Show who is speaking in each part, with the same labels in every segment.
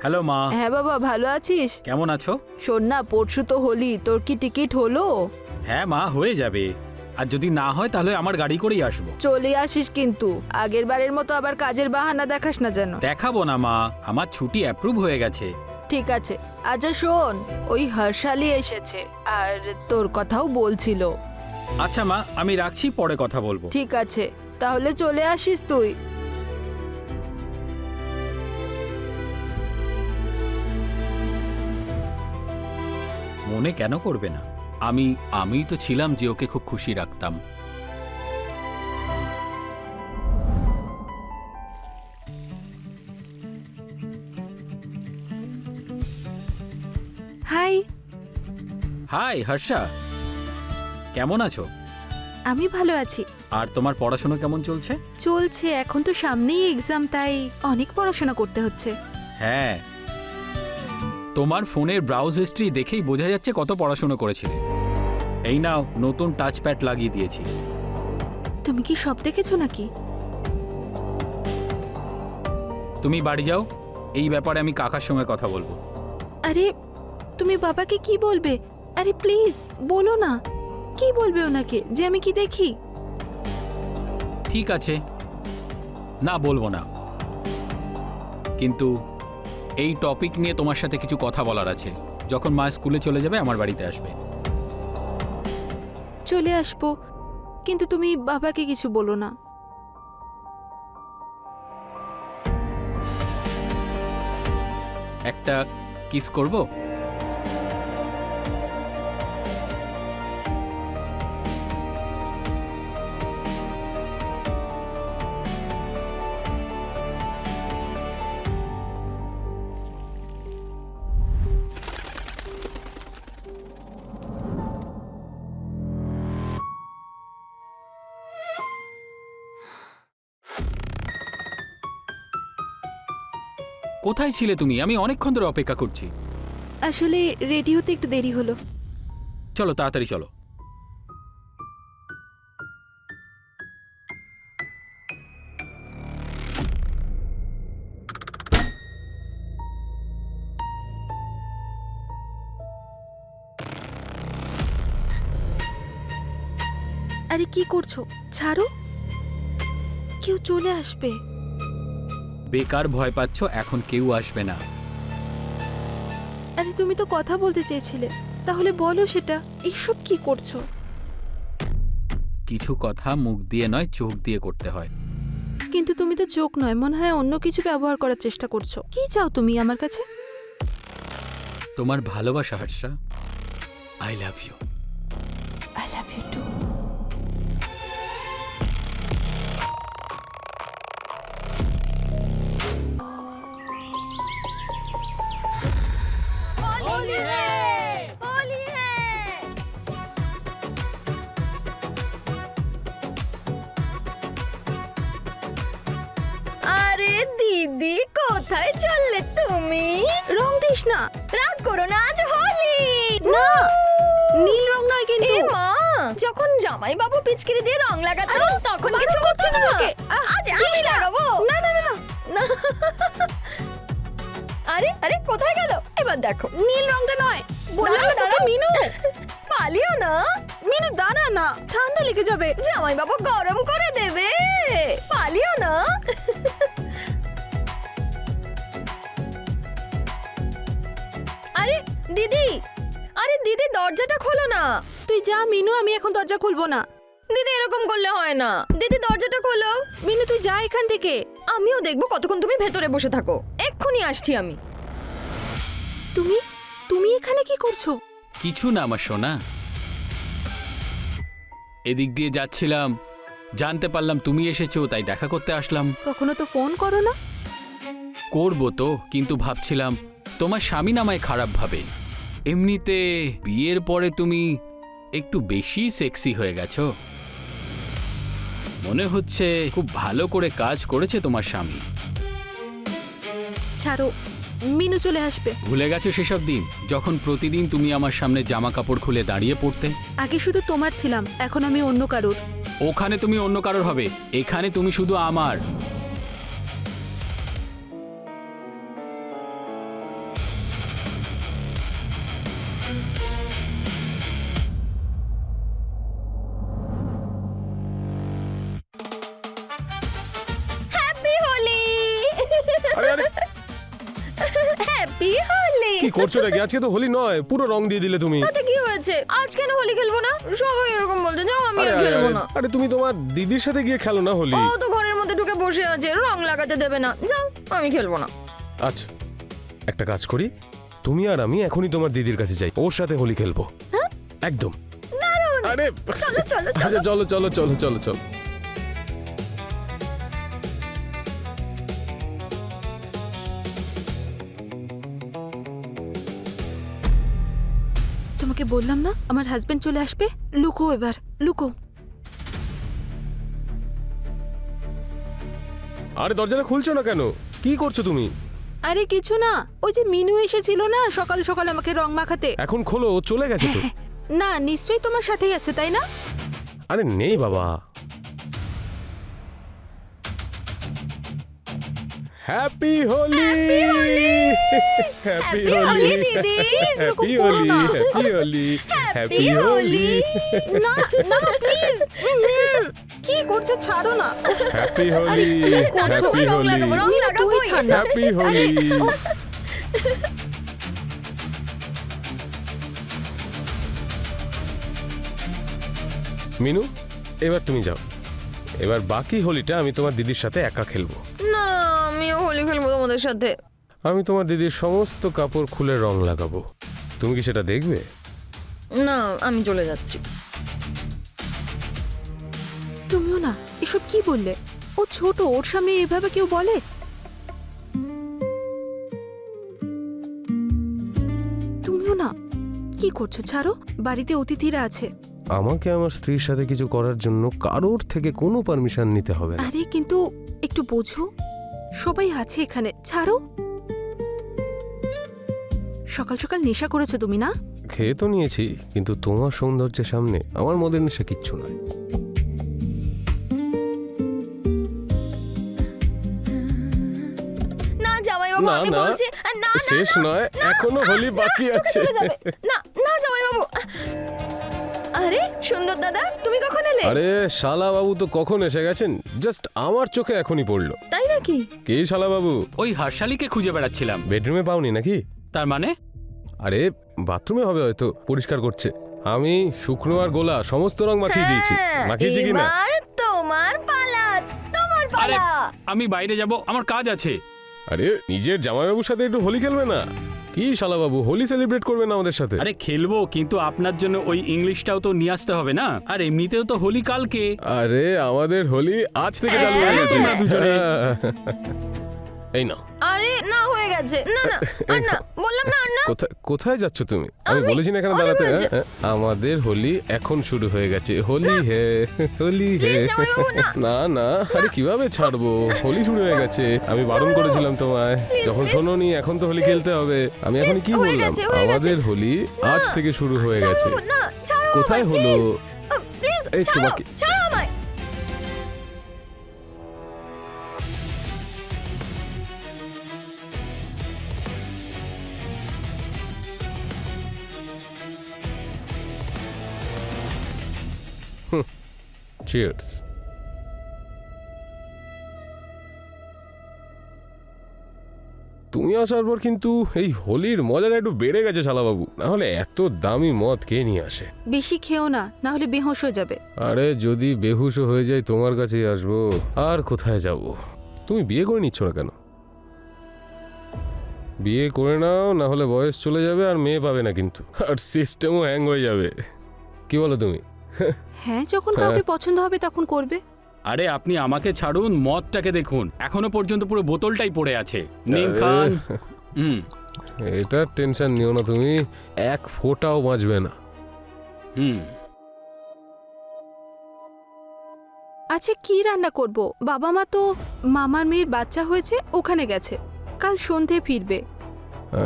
Speaker 1: Hello মা।
Speaker 2: হ্যাঁ বাবা, ভালো আছিস?
Speaker 1: কেমন আছো?
Speaker 2: শোন না, পরশু তো হোলি, তোর কি টিকিট হলো?
Speaker 1: হ্যাঁ মা, হয়ে যাবে। আর যদি না হয় তাহলে আমার গাড়ি করেই আসবো।
Speaker 2: চলে আসিস কিন্তু, আগের বারের মতো আবার কাজের বাহানা দেখাস না যেন।
Speaker 1: দেখাবো না মা, আমার ছুটি অ্যাপ্রুভ হয়ে গেছে।
Speaker 2: ঠিক আছে। আচ্ছা শোন, ওই হর্ষালি এসেছে আর তোর কথাও বলছিল।
Speaker 1: আচ্ছা মা, আমি রাখছি, পরে কথা বলবো।
Speaker 2: ঠিক আছে, তাহলে চলে আসিস তুই।
Speaker 1: মনে কেন করবে না? আমি তো ছিলাম যে ওকে খুব খুশি রাখতাম।
Speaker 2: হাই।
Speaker 1: হাই হর্ষা, কেমন আছো?
Speaker 2: আমি ভালো আছি।
Speaker 1: আর তোমার পড়াশোনা কেমন চলছে?
Speaker 2: চলছে, এখন তো সামনেই এক্সাম, তাই অনেক পড়াশোনা করতে হচ্ছে।
Speaker 1: হ্যাঁ, তোমার ফোনের ব্রাউজ হিস্ট্রি দেখেই বোঝা যাচ্ছে কত পড়াশোনা করেছিলে। এই নাও, নতুন টাচ প্যাড লাগিয়ে দিয়েছি।
Speaker 2: তুমি কি সব দেখেছো নাকি?
Speaker 1: তুমি বাড়ি যাও, এই ব্যাপারে আমি কাকার সঙ্গে কথা বলবো।
Speaker 2: আরে তুমি বাবাকে কি বলবে? আরে প্লিজ বলো না। কি বলবে ওনাকে যে আমি কি দেখি?
Speaker 1: ঠিক আছে, না বলবো না, কিন্তু এই টপিক নিয়ে তোমার সাথে কিছু কথা বলার আছে। যখন মা স্কুলে চলে যাবে আমার বাড়িতে আসবে।
Speaker 2: চলে আসবো, কিন্তু তুমি বাবাকে কিছু বলো না।
Speaker 1: একটা কিস করব? কোথায় ছিলে তুমি? আমি অনেকক্ষণ ধরে অপেক্ষা করছি।
Speaker 2: আসলে রেডি হতে একটু দেরি হলো।
Speaker 1: চলো তাড়াতাড়ি চলো।
Speaker 2: আরে কি করছো? ছাড়ো, কেউ চলে আসবে।
Speaker 1: বেকার ভয় পাচ্ছ, এখন কেউ আসবে না।
Speaker 2: আরে তুমি তো কথা বলতে চেয়েছিলে, তাহলে বলো সেটা। এইসব কি করছো?
Speaker 1: কিছু কথা মুখ দিয়ে নয়, চোখ দিয়ে করতে হয়।
Speaker 2: কিন্তু তুমি তো চোখ নয়, মনে হয় অন্য কিছু ব্যবহার করার চেষ্টা করছো। কি চাও তুমি আমার কাছে?
Speaker 1: তোমার ভালোবাসা Harsha. I love you.
Speaker 2: I love you too.
Speaker 3: Holi है, होली है। আরে দিদি, কোথায় চললে তুমি?
Speaker 2: রং দিস না।
Speaker 3: রাগ করো না, আজ হোলি।
Speaker 2: না, নীল রং নয় কিন্তু।
Speaker 3: এ মা, যখন জামাই বাবু পিচকিরি দিয়ে রং লাগাতো তখন
Speaker 2: বারণ
Speaker 3: কিছু
Speaker 2: করছি
Speaker 3: হতো না।
Speaker 2: তোমাকে।
Speaker 3: আজ
Speaker 2: দিস
Speaker 3: আমি
Speaker 2: না।
Speaker 3: লাগাবো।
Speaker 2: না না না না,
Speaker 3: আরে আরে, কোথায় গেল? এবার দেখো।
Speaker 2: নীল রংটা নয়। বললাম না
Speaker 3: দাঁড়াও,
Speaker 2: তোকে।
Speaker 3: দাঁড়াও।
Speaker 2: মিনু,
Speaker 3: পালিও না,
Speaker 2: মিনু দাঁড়া না, ঠান্ডা লেগে যাবে।
Speaker 3: জামাই বাবু গরম করে দেবে। পালিও না। আরে দিদি, আরে দিদি, দরজাটা খোলো না।
Speaker 2: তুই যা মিনু, আমি এখন দরজা খুলবো না।
Speaker 3: দিদি এরকম করলে হয় না। দিদি দরজাটা খোলো।
Speaker 2: মিনু তুই যা এখান থেকে।
Speaker 3: আমিও দেখবো কতক্ষণ তুমি ভেতরে বসে থাকো। এক্ষুনি আসছি আমি।
Speaker 2: তুমি তুমি এখানে কি করছো?
Speaker 1: কিছু না আমার সোনা, এদিক দিয়ে যাচ্ছিলাম, জানতে পারলাম তুমি এসেছো, তাই দেখা করতে আসলাম।
Speaker 2: কখনো তো ফোন করো না।
Speaker 1: করবো তো, কিন্তু ভাবছিলাম তোমার স্বামী নামায় খারাপ ভাবে। এমনিতে বিয়ের পরে তুমি একটু বেশি সেক্সি হয়ে গেছো। মনে হচ্ছে খুব ভালো করে কাজ করেছে তোমার স্বামী।
Speaker 2: ছাড়ো, মিনু চলে আসবে।
Speaker 1: ভুলে গেছো সেসব দিন, যখন প্রতিদিন তুমি আমার সামনে জামা কাপড় খুলে দাঁড়িয়ে পড়তে?
Speaker 2: আগে শুধু তোমার ছিলাম, এখন আমি অন্য কারোর।
Speaker 1: ওখানে তুমি অন্য কারোর হবে, এখানে তুমি শুধু আমার।
Speaker 3: হ্যাপি হোলি।
Speaker 4: কি করছো নাকি? আজকে তো হোলি নয়, পুরো রং দিয়ে দিলে তুমি।
Speaker 3: তাতে কি হয়েছে? আজ কেন হোলি খেলবো না? সবাই এরকম বলতে, যাও আমি
Speaker 4: আরে,
Speaker 3: আর
Speaker 4: আরে,
Speaker 3: খেলবো
Speaker 4: আরে,
Speaker 3: না।
Speaker 4: আরে তুমি তোমার দিদির সাথে গিয়ে খেলো না হোলি।
Speaker 3: ও তো ঘরের মধ্যে ঢুকে বসে আছে, রং লাগাতে দেবে না। যাও, আমি খেলবো না।
Speaker 4: আচ্ছা, একটা কাজ করি, তুমি আর আমি এখনই তোমার দিদির কাছে যাই, ওর সাথে হোলি খেলবো। একদম। আরে
Speaker 3: চলো চলো
Speaker 4: আচ্ছা, চলো চলো চলো চলো চলো।
Speaker 2: তোমাকে বললাম না আমার হাজবেন্ড চলে আসবে। লুকো এবার, লুকো।
Speaker 4: আরে দরজাটা খুলছো না কেন? কি করছো তুমি?
Speaker 2: আরে কিছু না, ওই যে মিনু এসেছিল না সকাল সকাল আমাকে রং মাখাতে।
Speaker 4: এখন খোলো, ও চলে গেছে তো।
Speaker 2: না নিশ্চয়ই তোমার সাথেই আছে, তাই না?
Speaker 4: আরে নেই বাবা। হ্যাপি হোলি, হ্যাপি হোলি
Speaker 3: দিদি।
Speaker 4: Happy Holi, happy Holi, happy Holi,
Speaker 2: না না প্লিজ, কি করছো? ছাড়ো না।
Speaker 4: হ্যাপি হোলি,
Speaker 2: করছো?
Speaker 4: হ্যাপি
Speaker 3: রং
Speaker 4: হোলি,
Speaker 3: লাগাবো, রং
Speaker 2: মিনু,
Speaker 3: লাগাবো।
Speaker 2: তুই ছাড় না।
Speaker 4: হ্যাপি হোলি।
Speaker 2: উফ,
Speaker 4: মিনু, এবার তুমি যাও। এবার বাকি হোলিটা আমি তোমার দিদির সাথে একা খেলবো।
Speaker 3: না, আমিও হোলি খেলবো তোমাদের সাথে।
Speaker 4: আমি তোমার দিদির সমস্ত কাপড় খুলে রং লাগাবো। তুমি কি সেটা দেখবে?
Speaker 3: না, আমি চলে যাচ্ছি।
Speaker 2: তুমিও না, এসব কি বললে? ও ছোট, ওর সামনে এভাবে কেউ বলে? তুমিও না, কি করছো? ছাড়ো, বাড়িতে অতিথিরা আছে।
Speaker 4: আমাকে আমার স্ত্রীর সাথে কিছু করার জন্য কারোর থেকে কোনো পারমিশন নিতে হবে না।
Speaker 2: আরে কিন্তু একটু বোঝো, সবাই আছে এখানে, ছাড়ো। সকাল সকাল নেশা করেছো তুমি না?
Speaker 4: খেয়ে তো নিয়েছি, কিন্তু তোমার সৌন্দর্যের সামনে আমার মদের নেশা কিচ্ছু নয়।
Speaker 3: না জামাইবাবু,
Speaker 4: না,
Speaker 3: আমি
Speaker 4: না,
Speaker 3: বলছি। না না
Speaker 4: শেষ নয়, এখনো হোলি বাকি আছে।
Speaker 3: না না জামাইবাবু। আরে সুন্দর দাদা, তুমি কখন এলে?
Speaker 4: আরে শালা বাবু তো কখন এসে গেছেন, জাস্ট আমার চোখে এখনই পড়লো।
Speaker 3: তাই নাকি?
Speaker 4: কে শালা বাবু?
Speaker 1: ওই হার্ষালিকে খুঁজে বেড়াচ্ছিলাম।
Speaker 4: বেডরুমে পাওনি নাকি?
Speaker 1: তার মানে?
Speaker 4: আরে বাথরুমে হবে হয়তো, পরিষ্কার করছে। আমি শুকনো আর গোলা সমস্ত রং মাখিয়ে দিয়েছি।
Speaker 3: হ্যাঁ,
Speaker 4: মাখিয়েছি কি না?
Speaker 3: এবার তোমার পালা, তোমার
Speaker 1: আরে
Speaker 3: পালা।
Speaker 1: আমি বাইরে যাব, আমার কাজ আছে।
Speaker 4: আরে নিজের জামাইবাবুর সাথে একটু হোলি খেলবে না? কি শালা বাবু, হোলি সেলিব্রেট করবে না আমাদের সাথে?
Speaker 1: আরে খেলবো, কিন্তু আপনার জন্য ওই ইংলিশটাও তো নিয়ে আসতে হবে না? আর এমনিতেও তো হোলি কালকে।
Speaker 4: আরে আমাদের হোলি আজ থেকে চালু হয়ে গেছে।
Speaker 1: তোমরা দুজনে।
Speaker 4: এই নাও।
Speaker 3: আরে না, হয়ে গেছে। না না, আর না, বললাম না আর না।
Speaker 4: কোথায় যাচ্ছ তুমি? আমি বলেছি না এখানে
Speaker 3: অনেক
Speaker 4: দাঁড়াতে।
Speaker 3: হয়েছে।
Speaker 4: হ্যাঁ? আমাদের হোলি এখন শুরু হয়ে গেছে। হোলি হে, হোলি হে।
Speaker 3: Please, জামাইবাবু, না।
Speaker 4: না না, আরে কিভাবে ছাড়বো? হোলি শুরু হয়ে গেছে। আমি বারণ করেছিলাম তোমায়, যখন
Speaker 3: please.
Speaker 4: শোনোনি। এখন তো হোলি খেলতে হবে। আমি এখনই কি
Speaker 3: হয়ে
Speaker 4: বললাম?
Speaker 3: গেছে, হয়ে
Speaker 4: আমাদের
Speaker 3: গেছে।
Speaker 4: হোলি আজ থেকে শুরু হয়ে গেছে।
Speaker 3: জামাইবাবু, না, ছাড়ো
Speaker 4: কোথায়
Speaker 3: আমায়,
Speaker 4: হলো?
Speaker 3: please. Please,
Speaker 4: এই
Speaker 3: ছাড়ো,
Speaker 4: তোমাকে-
Speaker 3: ছাড়ো আমায়।
Speaker 4: চিয়ার্স। তুমি আসার পর কিন্তু এই হোলির মজাটা একটু বেড়ে গেছে শালাবাবু। না হলে এত দামি মদ কে নিয়ে আসে?
Speaker 2: বেশি খেও না, না হলে বেহোশ হয়ে যাবে।
Speaker 4: আরে যদি বেহুশ হয়ে যায় তোমার কাছেই আসবো, আর কোথায় যাব? তুমি বিয়ে করে নিচ্ছ না কেন? বিয়ে করে নাও, না হলে বয়স চলে যাবে আর মেয়ে পাবে না কিন্তু, আর সিস্টেমও হ্যাং হয়ে যাবে। কি বলো তুমি?
Speaker 2: হ্যাঁ, যখন কাউকে পছন্দ হবে তখন করবে।
Speaker 1: আরে আপনি আমাকে ছাড়ুন, মদটাকে দেখুন, এখনো পর্যন্ত পুরো বোতলটাই পড়ে আছে। নিন
Speaker 4: আরে।
Speaker 1: খান। হুম
Speaker 4: এটা টেনশন নিও না তুমি, এক ফোঁটাও বাঁচবে না।
Speaker 1: হুম
Speaker 2: আচ্ছা কি রান্না করব? বাবা মা তো মামার মেয়ের বাচ্চা হয়েছে, ওখানে গেছে, কাল সন্ধে ফিরবে।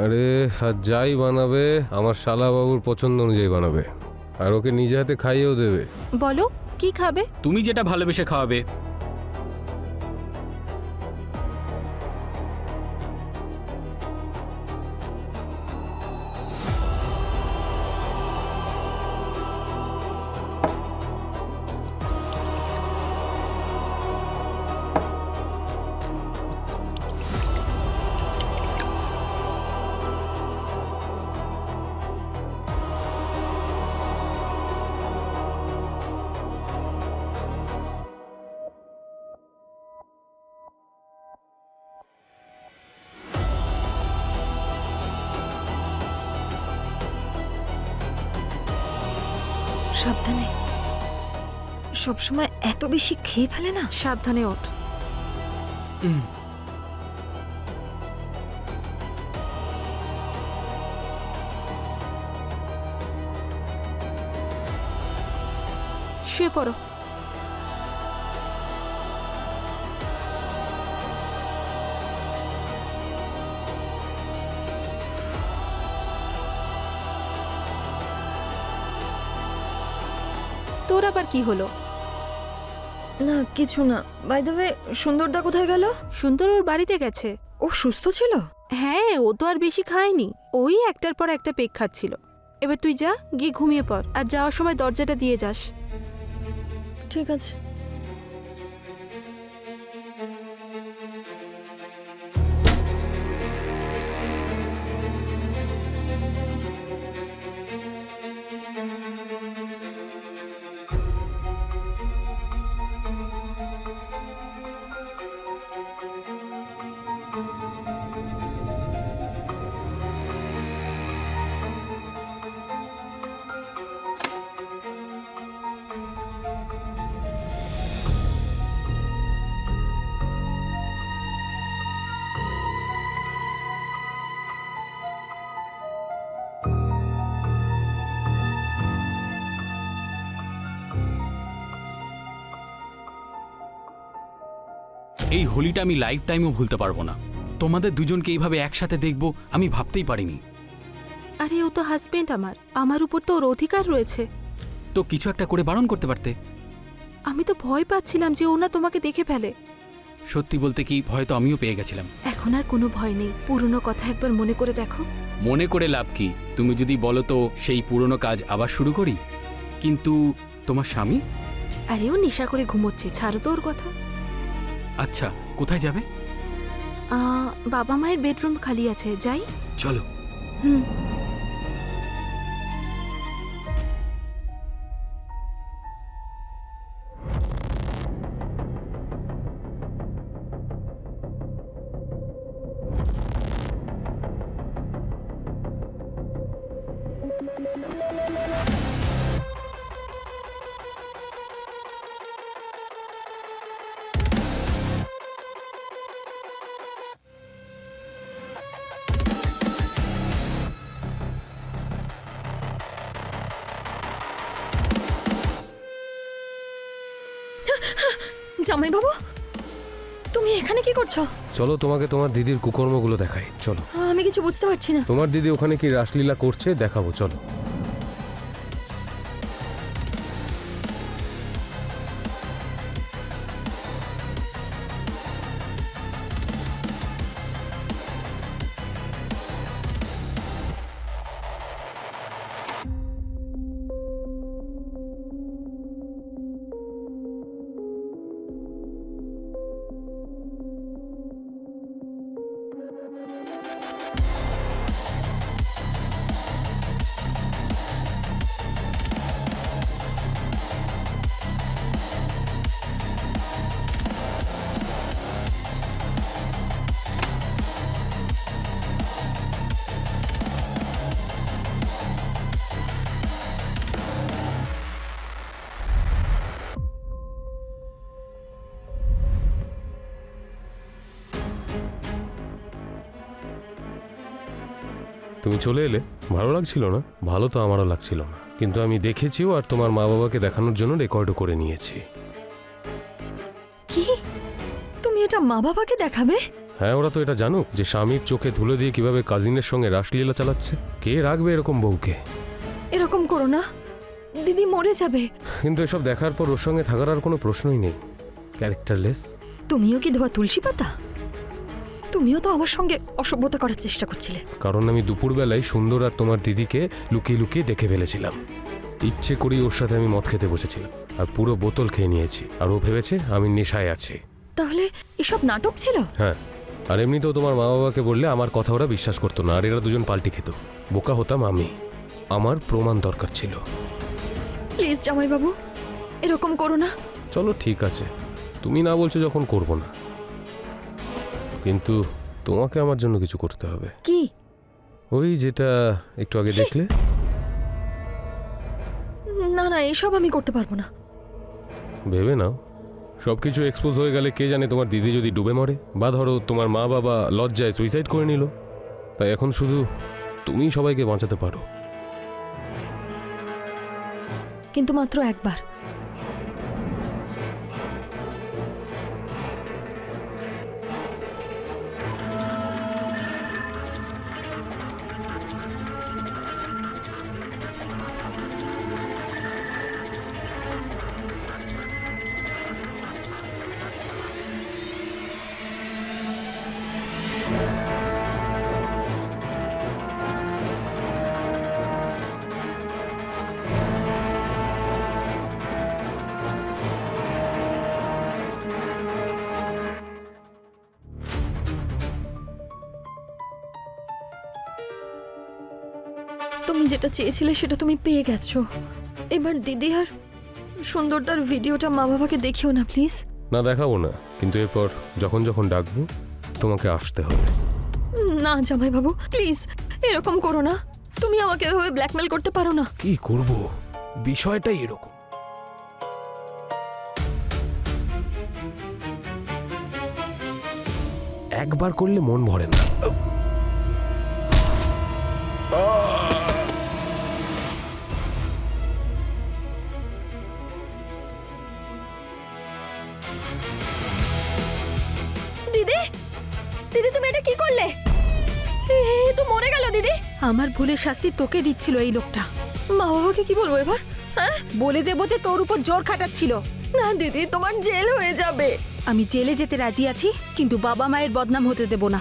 Speaker 4: আরে আর যাই বানাবে আমার শালাবাবুর পছন্দ অনুযায়ী বানাবে, আর ওকে নিজে হাতে খাইয়েও দেবে।
Speaker 2: বলো কি খাবে?
Speaker 1: তুমি যেটা ভালোবেসে খাওয়াবে।
Speaker 3: সাবধানে। সবসময় এত বেশি খেয়ে ফেলে না।
Speaker 2: সাবধানে ওঠ। শুয়ে পড়ো। তোর আবার কি হলো?
Speaker 3: না কিছু না। বাই দ্য ওয়ে, সুন্দরদা কোথায় গেল?
Speaker 2: সুন্দর ওর বাড়িতে গেছে।
Speaker 3: ও সুস্থ ছিল?
Speaker 2: হ্যাঁ, ও তো আর বেশি খায়নি, ওই একটার পর একটা পেক খাচ্ছিল। এবার তুই যা, গিয়ে ঘুমিয়ে পড়, আর যাওয়ার সময় দরজাটা দিয়ে যাস।
Speaker 3: ঠিক আছে।
Speaker 1: এই হোলিটা আমি লাইফ টাইমও ভুলতে পারবো না। তোমাদের দুজনকে এইভাবে একসাথে দেখবো আমি ভাবতেই পারিনি।
Speaker 2: আরে ও তো হাজবেন্ড আমার, আমার উপর তো ওর অধিকার রয়েছে।
Speaker 1: তো কিছু একটা করে বারণ করতে পারতে।
Speaker 2: আমি তো ভয় পাচ্ছিলাম যে ও না তোমাকে দেখে ফেলে।
Speaker 1: সত্যি বলতে কি, ভয় তো আমিও পেয়ে গেছিলাম।
Speaker 2: এখন আর কোনো ভয় নেই, পুরনো কথা একবার মনে করে দেখো।
Speaker 1: মনে করে লাভ কি? তুমি যদি বলো তো সেই পুরনো কাজ আবার শুরু করি। কিন্তু তোমার স্বামী?
Speaker 2: আরে ও নেশা করে ঘুমোচ্ছে, ছাড়ো তো ওর কথা।
Speaker 1: আচ্ছা, কোথায় যাবে?
Speaker 2: বাবা মায়ের বেডরুম খালি আছে, যাই।
Speaker 1: চলো।
Speaker 2: হুম।
Speaker 3: জামাই বাবু, তুমি এখানে কি করছো?
Speaker 4: চলো তোমাকে তোমার দিদির কুকর্মগুলো দেখাই, চলো।
Speaker 3: আমি কিছু বুঝতে পারছি না।
Speaker 4: তোমার দিদি ওখানে কি রাসলীলা করছে দেখাবো, চলো। তুমি চলে এলে, ভালো লাগছিল না? ভালো তো আমারও লাগছিল না, কিন্তু আমি দেখেছিও আর তোমার মা বাবাকে দেখানোর জন্য রেকর্ডও করে নিয়েছি।
Speaker 3: কি? তুমি এটা মা বাবাকে দেখাবে?
Speaker 4: হ্যাঁ, ওরা তো এটা জানুক যে স্বামীর চোখে ধুলো দিয়ে কিভাবে কাজিনের সঙ্গে রাসলীলা চালাচ্ছে। কে রাখবে এরকম বউকে?
Speaker 3: এরকম করো না, দিদি মরে যাবে।
Speaker 4: কিন্তু এসব দেখার পর ওর সঙ্গে থাকার আর কোনো প্রশ্নই নেই। ক্যারেক্টারলেস।
Speaker 3: তুমিও কি ধোয়া তুলসী পাতা? তুমিও তো আমার সঙ্গে অসভ্যতা করার চেষ্টা করছিলে।
Speaker 4: কারণ আমি দুপুরবেলায় সুন্দর আর তোমার দিদিকে লুকিয়ে লুকিয়ে দেখে ফেলেছিলাম। ইচ্ছে করেই ওর সাথে আমি মদ খেতে বসেছিলাম আর পুরো বোতল খেয়ে নিয়েছি, আর ও ভেবেছে আমি নেশায় আছি।
Speaker 3: তাহলে এসব নাটক ছিল?
Speaker 4: হ্যাঁ, আর এমনিতেও তোমার মা বাবাকে বললে আমার কথা ওরা বিশ্বাস করতো না, আর এরা দুজন পাল্টি খেত। বোকা হতাম আমি, আমার প্রমাণ দরকার ছিল।
Speaker 3: প্লিজ জামাইবাবু, এরকম করো না।
Speaker 4: চলো ঠিক আছে, তুমি না বলছো যখন করব না, কিন্তু তোমাকে আমার জন্য কিছু করতে হবে।
Speaker 3: কি?
Speaker 4: ওই যেটা একটু আগে দেখলে।
Speaker 3: না না এসব আমি করতে পারবো না।
Speaker 4: ভেবে নাও, সব কিছু এক্সপোজ হয়ে গেলে কে জানে তোমার দিদি যদি ডুবে মরে, বা ধরো তোমার মা বাবা লজ্জায় সুইসাইড করে নিল। তাই এখন শুধু তুমিই সবাইকে বাঁচাতে পারো।
Speaker 3: কিন্তু মাত্র একবার। তুমি যেটা চেয়েছিলে সেটা তুমি পেয়ে গেছো। এবার দিদি আর সুন্দরদার ভিডিওটা মা বাবাকে দেখিও না প্লিজ।
Speaker 4: না, দেখাবো না, কিন্তু এরপর যখন যখন ডাকবো তোমাকে আসতে হবে।
Speaker 3: না জামাইবাবু প্লিজ এরকম করো না। তুমি আমাকে এভাবে ব্ল্যাকমেল করতে পারো না।
Speaker 4: কি করব, বিষয়টাই এরকম। একবার করলে মন ভরে না।
Speaker 3: দিদি, দিদি তুমি এটা কি করলে? এ তো মরে গেল দিদি।
Speaker 2: আমার ভুলের শাস্তি তোকে দিচ্ছিল এই লোকটা।
Speaker 3: মা বাবাকে কি বলবো এবার? হ্যাঁ,
Speaker 2: বলে দেবো যে তোর উপর জোর খাটাচ্ছিল।
Speaker 3: না দিদি তোমার জেল হয়ে যাবে।
Speaker 2: আমি জেলে যেতে রাজি আছি, কিন্তু বাবা মায়ের বদনাম হতে দেব না।